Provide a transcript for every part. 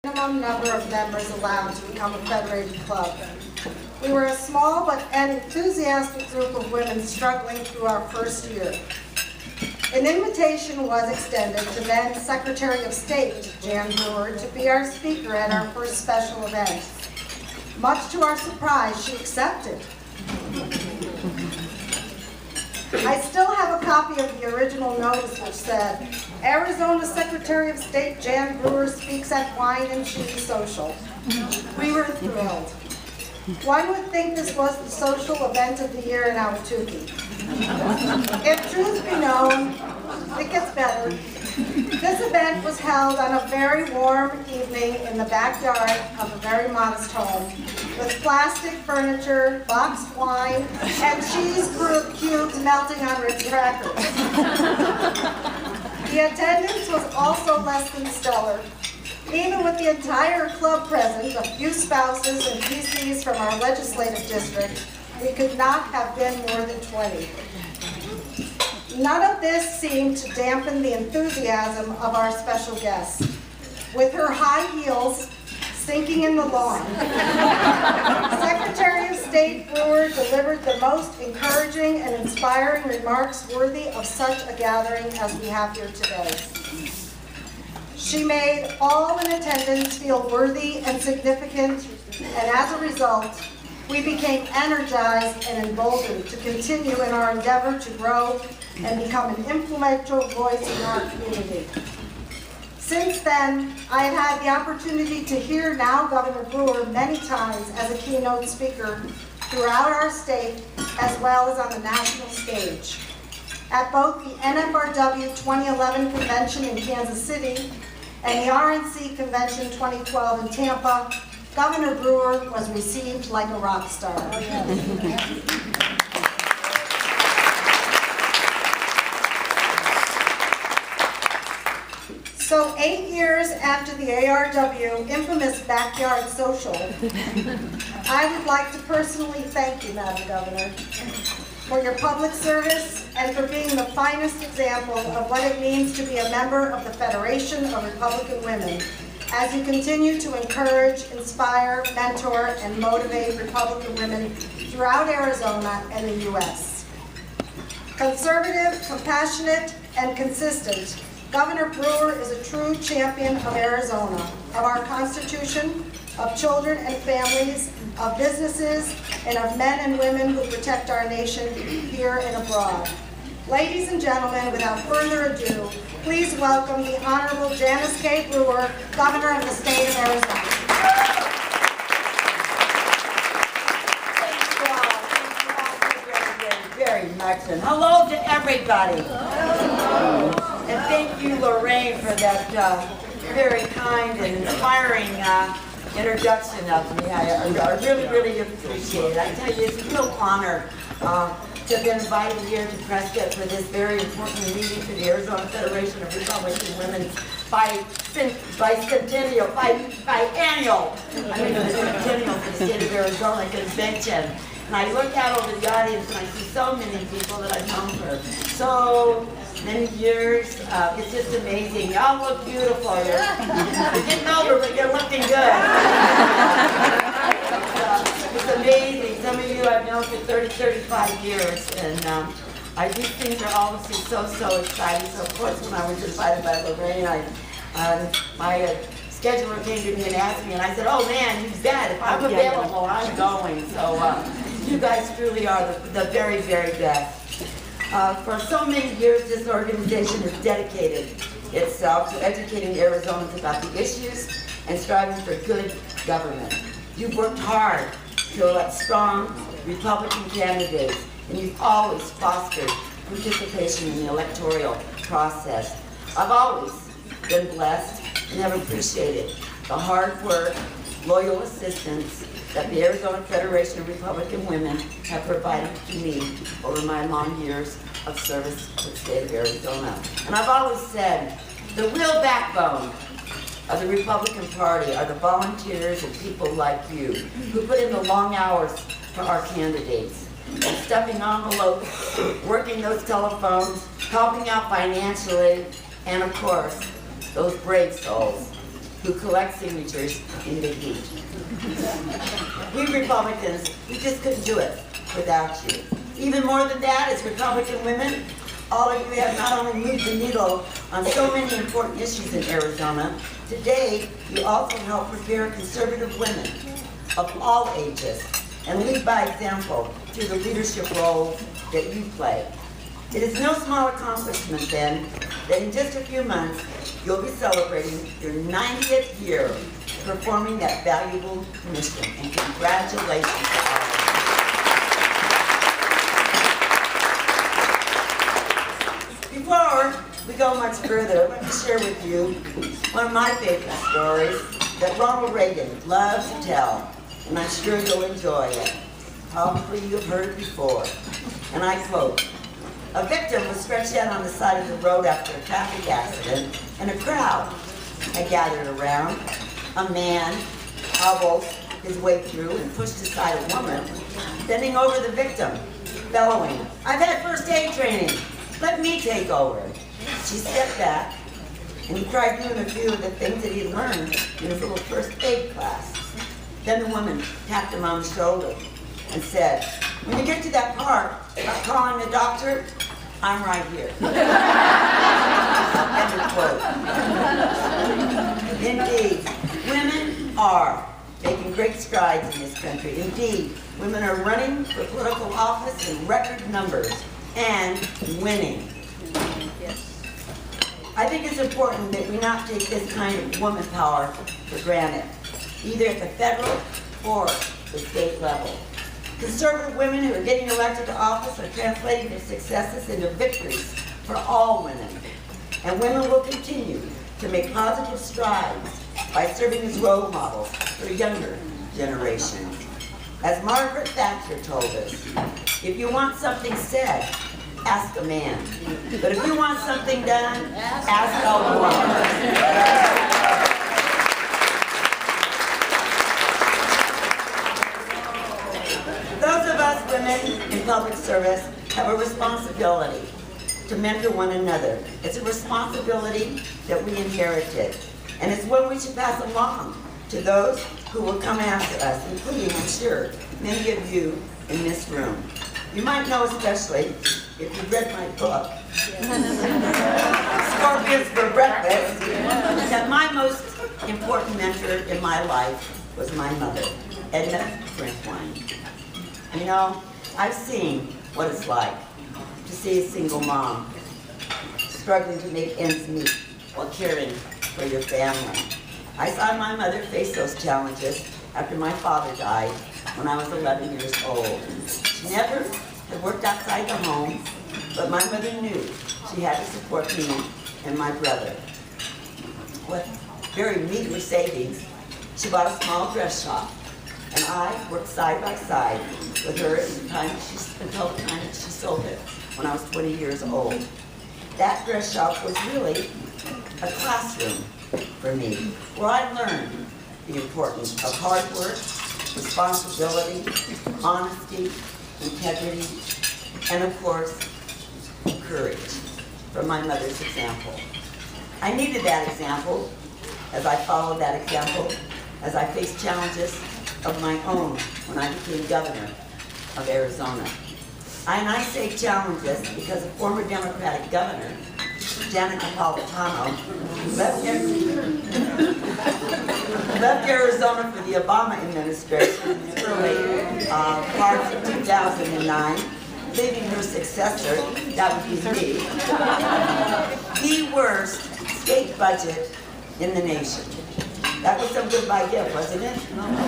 minimum number of members allowed to become a federated club. We were a small but enthusiastic group of women struggling through our first year. An invitation was extended to then Secretary of State, Jan Brewer, to be our speaker at our first special event. Much to our surprise, she accepted. I still have a copy of the original notice which said, Arizona Secretary of State Jan Brewer speaks at Wine and Cheese Social. We were thrilled. One would think this was the social event of the year in Ahwatukee. If truth be known, it gets better. This event was held on a very warm evening in the backyard of a very modest home, with plastic furniture, boxed wine, and cheese cubes melting on Ritz crackers. The attendance was also less than stellar. Even with the entire club present, a few spouses and PCs from our legislative district, we could not have been more than 20. None of this seemed to dampen the enthusiasm of our special guest. With her high heels sinking in the lawn, Secretary of State Brewer delivered the most encouraging and inspiring remarks worthy of such a gathering as we have here today. She made all in attendance feel worthy and significant, and as a result, we became energized and emboldened to continue in our endeavor to grow and become an influential voice in our community. Since then, I have had the opportunity to hear now Governor Brewer many times as a keynote speaker throughout our state, as well as on the national stage. At both the NFRW 2011 convention in Kansas City and the RNC convention 2012 in Tampa, Governor Brewer was received like a rock star. Oh, yes. So 8 years after the ARW infamous backyard social, I would like to personally thank you, Madam Governor, for your public service and for being the finest example of what it means to be a member of the Federation of Republican Women, as you continue to encourage, inspire, mentor, and motivate Republican women throughout Arizona and the U.S. Conservative, compassionate, and consistent, Governor Brewer is a true champion of Arizona, of our Constitution, of children and families, of businesses, and of men and women who protect our nation here and abroad. Ladies and gentlemen, without further ado, please welcome the Honorable Janice K. Brewer, Governor of the State of Arizona. Thank you all very much, and hello to everybody. And thank you, Lorraine, for that very kind and inspiring introduction of me. I really appreciate it. I tell you, it's a real honor to have been invited here to Prescott for this very important meeting for the Arizona Federation of Republican Women bicentennial, biannual, bicentennial for the state of Arizona convention. And I look out over the audience and I see so many people that I've known for so many years. It's just amazing. Y'all look beautiful. You're getting older, but you're looking good. It's amazing. Some of you I've known for 30, 35 years, and I do things are always so exciting. So of course, when I was invited by Lorraine, my scheduler came to me and asked me, and I said, "Oh man, you bet. If I'm available, I'm going." So you guys truly are the very, very best. For so many years, this organization has dedicated itself to educating Arizonans about the issues and striving for good government. You've worked hard to elect strong Republican candidates, and you've always fostered participation in the electoral process. I've always been blessed and have appreciated the hard work, loyal assistance that the Arizona Federation of Republican Women have provided to me over my long years of service to the state of Arizona. And I've always said, the real backbone of the Republican Party are the volunteers and people like you who put in the long hours for our candidates, and stuffing envelopes, working those telephones, helping out financially, and of course, those brave souls who collect signatures in the heat. We Republicans, we just couldn't do it without you. Even more than that, as Republican women, all of you have not only moved the needle on so many important issues in Arizona, today you also help prepare conservative women of all ages and lead by example through the leadership roles that you play. It is no small accomplishment then that in just a few months you'll be celebrating your 90th year performing that valuable mission, and congratulations to all of you. Before we go much further, let me share with you one of my favorite stories that Ronald Reagan loved to tell, and I'm sure you'll enjoy it. Probably you've heard it before. And I quote, "A victim was stretched out on the side of the road after a traffic accident, and a crowd had gathered around. A man hobbled his way through and pushed aside a woman, bending over the victim, bellowing, 'I've had first aid training. Let me take over.' She stepped back, and he tried doing a few of the things that he learned in his little first aid class. Then the woman tapped him on the shoulder and said, 'When you get to that part about calling the doctor, I'm right here.'" End of quote. Indeed, women are making great strides in this country. Indeed, women are running for political office in record numbers and winning. I think it's important that we not take this kind of woman power for granted, either at the federal or the state level. Conservative women who are getting elected to office are translating their successes into victories for all women. And women will continue to make positive strides by serving as role models for younger generations. As Margaret Thatcher told us, if you want something said, ask a man. But if you want something done, ask a woman. Those of us women in public service have a responsibility to mentor one another. It's a responsibility that we inherited, and it's one we should pass along to those who will come after us, including, I'm sure, many of you in this room. You might know, especially if you've read my book, Scorpions for Breakfast, that my most important mentor in my life was my mother, Edna Frankwine. You know, I've seen what it's like to see a single mom struggling to make ends meet while caring for your family. I saw my mother face those challenges after my father died when I was 11 years old. She never had worked outside the home, but my mother knew she had to support me and my brother. With very meager savings, she bought a small dress shop, and I worked side by side with her until the time that she sold it when I was 20 years old. That dress shop was really a classroom for me, where I learned the importance of hard work, responsibility, honesty, integrity, and of course, courage from my mother's example. I needed that example as I followed that example, as I faced challenges of my own when I became governor of Arizona. And I say challenges because a former Democratic governor, Janet Napolitano, left Arizona for the Obama administration in the early parts of 2009, leaving her successor, that would be me, the worst state budget in the nation. That was some good idea, wasn't it?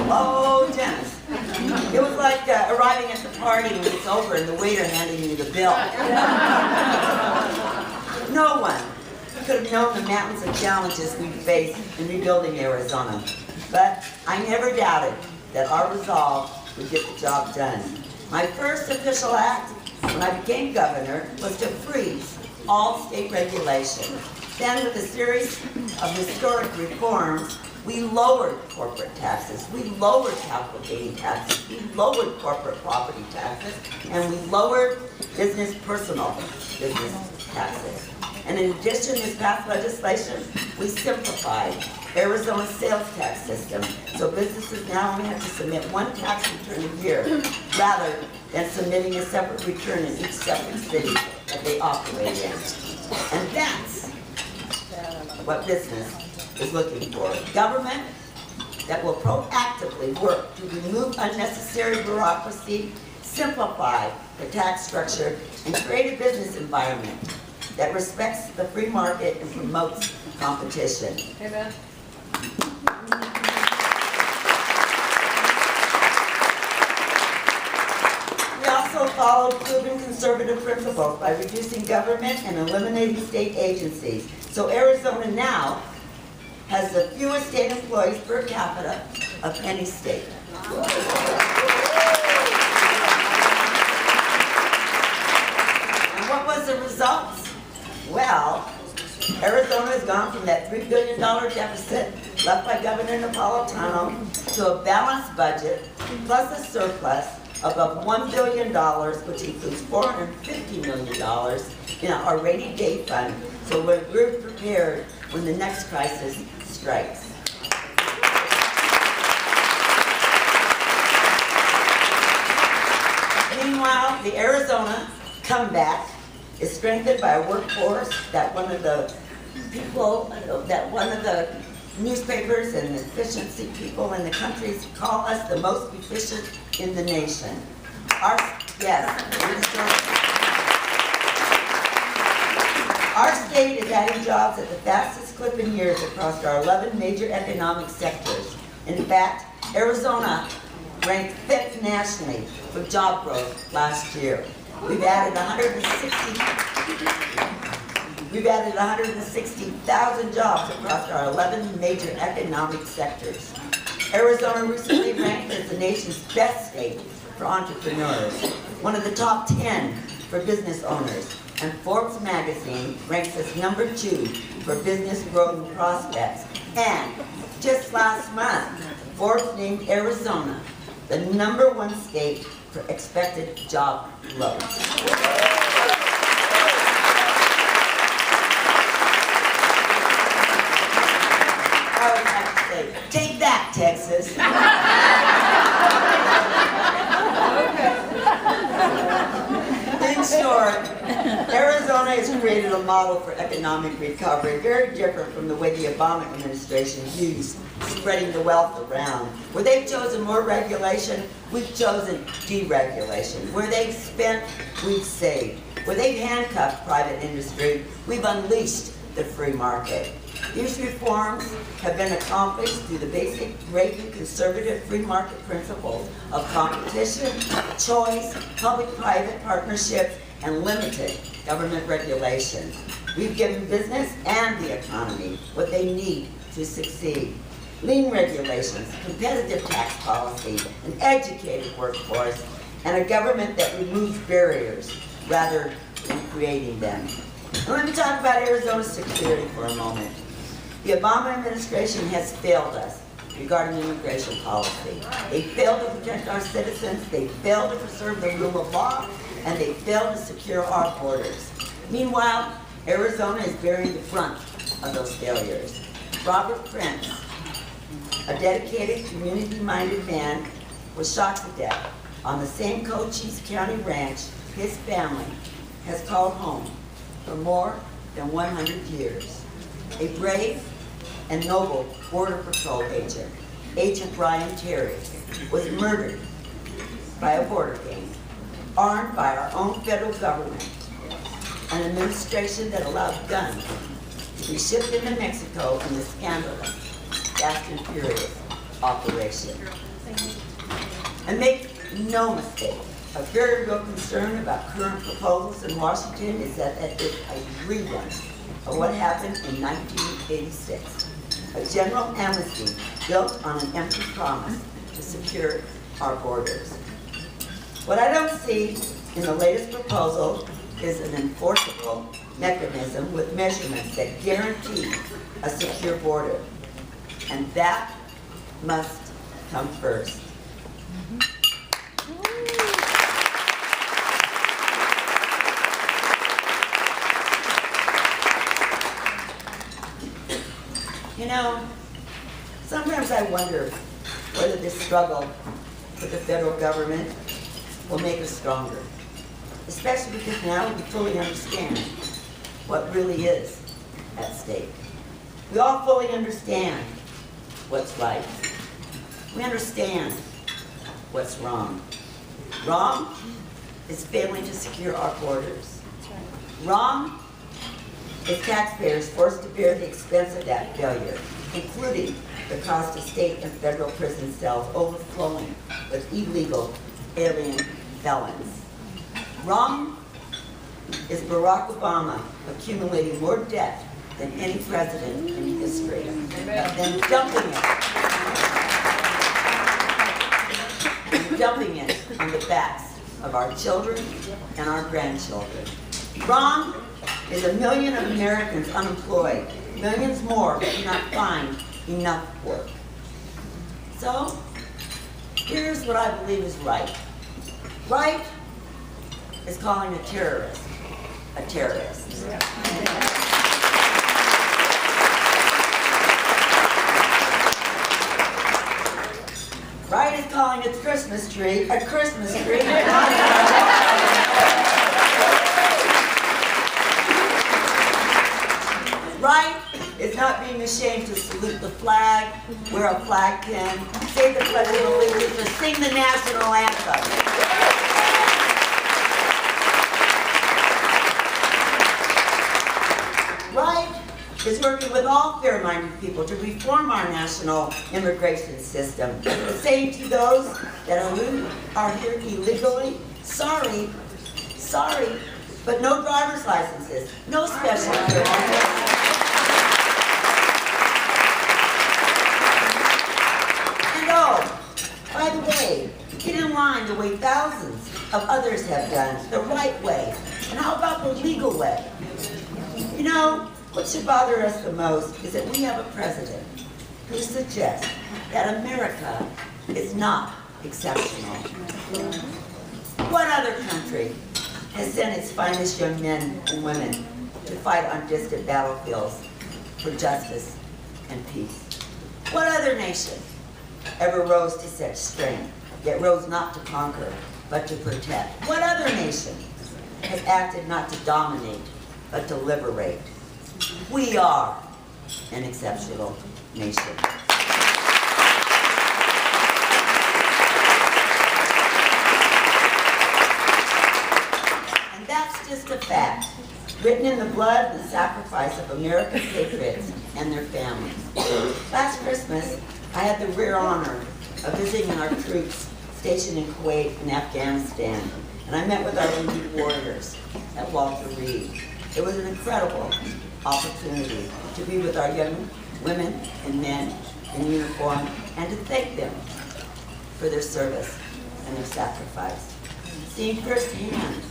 Oh, Janice. It was like arriving at the party when it's over and the waiter handing you the bill. No one could have known the mountains of challenges we'd face in rebuilding Arizona. But I never doubted that our resolve would get the job done. My first official act when I became governor was to freeze all state regulation. Then, with a series of historic reforms, we lowered corporate taxes, we lowered capital gain taxes, we lowered corporate property taxes, and we lowered personal business taxes. And in addition, this past legislation, we simplified Arizona's sales tax system, so businesses now only have to submit one tax return a year rather than submitting a separate return in each separate city that they operate in. And that's what business is looking for. Government that will proactively work to remove unnecessary bureaucracy, simplify the tax structure, and create a business environment that respects the free market and promotes competition. Amen. We also followed proven conservative principles by reducing government and eliminating state agencies. So Arizona now has the fewest state employees per capita of any state. And what was the results? Well, Arizona has gone from that $3 billion deficit left by Governor Napolitano to a balanced budget plus a surplus above $1 billion, which includes $450 million in our rainy day fund, so we're prepared when the next crisis strikes. Meanwhile, the Arizona comeback is strengthened by a workforce that one of the newspapers and efficiency people in the country call us the most efficient in the nation. Our state is adding jobs at the fastest clip in years across our 11 major economic sectors. In fact, Arizona ranked 5th nationally for job growth last year. We've added 160,000 jobs across our 11 major economic sectors. Arizona recently ranked as the nation's best state for entrepreneurs, one of the top 10 for business owners, and Forbes magazine ranks us #2 for business growth and prospects. And just last month, Forbes named Arizona the #1 state for expected job growth. I would have to say, take that, Texas. In short, Arizona has created a model for economic recovery very different from the way the Obama administration used spreading the wealth around. Where they've chosen more regulation, we've chosen deregulation. Where they've spent, we've saved. Where they've handcuffed private industry, we've unleashed the free market. These reforms have been accomplished through the basic Reagan conservative free market principles of competition, choice, public-private partnerships, and limited government regulation. We've given business and the economy what they need to succeed. Lean regulations, competitive tax policy, an educated workforce, and a government that removes barriers rather than creating them. And let me talk about Arizona's security for a moment. The Obama administration has failed us regarding immigration policy. They failed to protect our citizens, they failed to preserve the rule of law, and they failed to secure our borders. Meanwhile, Arizona is bearing the brunt of those failures. Robert Prince, a dedicated, community-minded man, was shot to death on the same Cochise County ranch his family has called home for more than 100 years. A brave and noble Border Patrol agent, Agent Brian Terry, was murdered by a border gang, armed by our own federal government, an administration that allowed guns to be shipped into Mexico in the scandalous Fast and Furious operation. And make no mistake, a very real concern about current proposals in Washington is that it is a rerun of what happened in 1986. A general amnesty built on an empty promise to secure our borders. What I don't see in the latest proposal is an enforceable mechanism with measurements that guarantee a secure border. And that must come first. You know, Sometimes I wonder whether this struggle with the federal government will make us stronger, especially because now we fully understand what really is at stake. We all fully understand what's right. We understand what's wrong. Wrong is failing to secure our borders. Wrong is taxpayers forced to bear the expense of that failure, including the cost of state and federal prison cells overflowing with illegal alien felons. Wrong is Barack Obama accumulating more debt than any president in history, then dumping it on the backs of our children and our grandchildren. Wrong is 1 million Americans unemployed, millions more who do not find enough work. So, here's what I believe is right. Right is calling a terrorist a terrorist. Right is calling a Christmas tree a Christmas tree. Right is not being ashamed to salute the flag, wear a flag pin, say the Pledge of Allegiance, or sing the national anthem. Right is working with all fair-minded people to reform our national immigration system. Saying to those that are here illegally, sorry, but no driver's licenses, no special permits. And oh, by the way, get in line the way thousands of others have done, the right way. And how about the legal way? You know, what should bother us the most is that we have a president who suggests that America is not exceptional. What other country has sent its finest young men and women to fight on distant battlefields for justice and peace? What other nation ever rose to such strength, yet rose not to conquer, but to protect? What other nation has acted not to dominate, but to liberate? We are an exceptional nation. And that's just a fact, written in the blood and sacrifice of American patriots and their families. Last Christmas, I had the rare honor of visiting our troops stationed in Kuwait and Afghanistan, and I met with our wounded warriors at Walter Reed. It was an incredible opportunity to be with our young women and men in uniform and to thank them for their service and their sacrifice. Seeing firsthand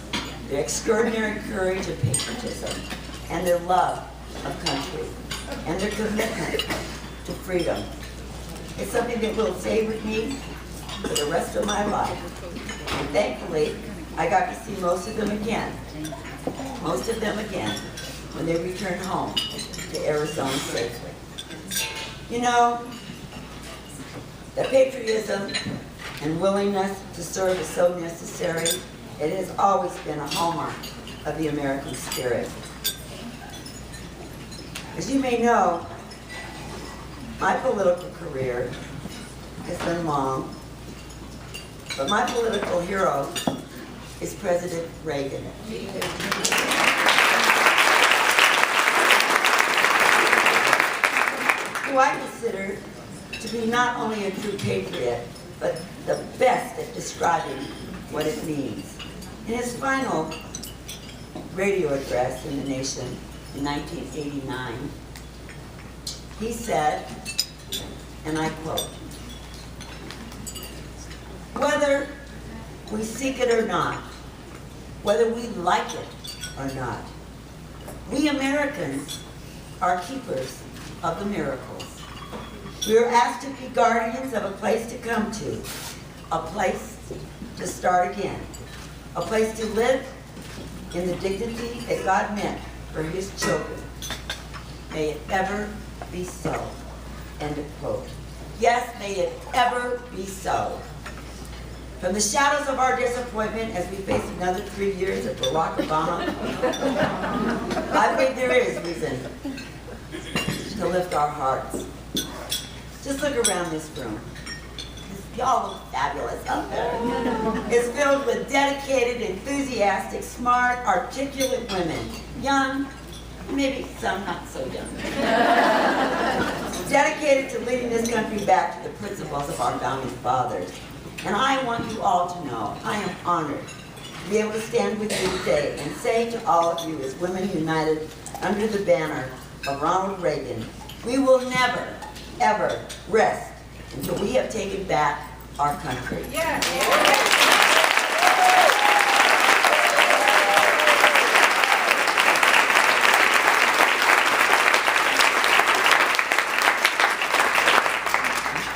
their extraordinary courage and patriotism and their love of country and their commitment to freedom. It's something that will stay with me for the rest of my life. And thankfully, I got to see most of them again when they return home to Arizona safely. You know, the patriotism and willingness to serve is so necessary. It has always been a hallmark of the American spirit. As you may know, my political career has been long, but my political hero is President Reagan. Who I consider to be not only a true patriot, but the best at describing what it means. In his final radio address in the nation in 1989, he said, and I quote, "Whether we seek it or not, whether we like it or not, we Americans are keepers of the miracles. We are asked to be guardians of a place to come to, a place to start again, a place to live in the dignity that God meant for his children. May it ever be so." End of quote. Yes, may it ever be so. From the shadows of our disappointment as we face another 3 years of Barack Obama, I think there is reason to lift our hearts. Just look around this room. Y'all look fabulous out there. It's filled with dedicated, enthusiastic, smart, articulate women. Young, maybe some not so young. Dedicated to leading this country back to the principles of our founding fathers. And I want you all to know, I am honored to be able to stand with you today and say to all of you as women united under the banner of Ronald Reagan, we will never, ever rest until we have taken back our country. Yeah.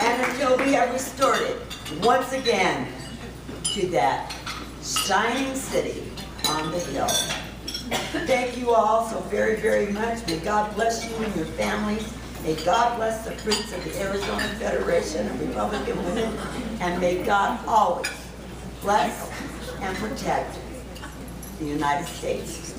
And until we have restored it once again to that shining city on the hill. Thank you all so very, very much. May God bless you and your families. May God bless the fruits of the Arizona Federation of Republican Women. And may God always bless and protect the United States.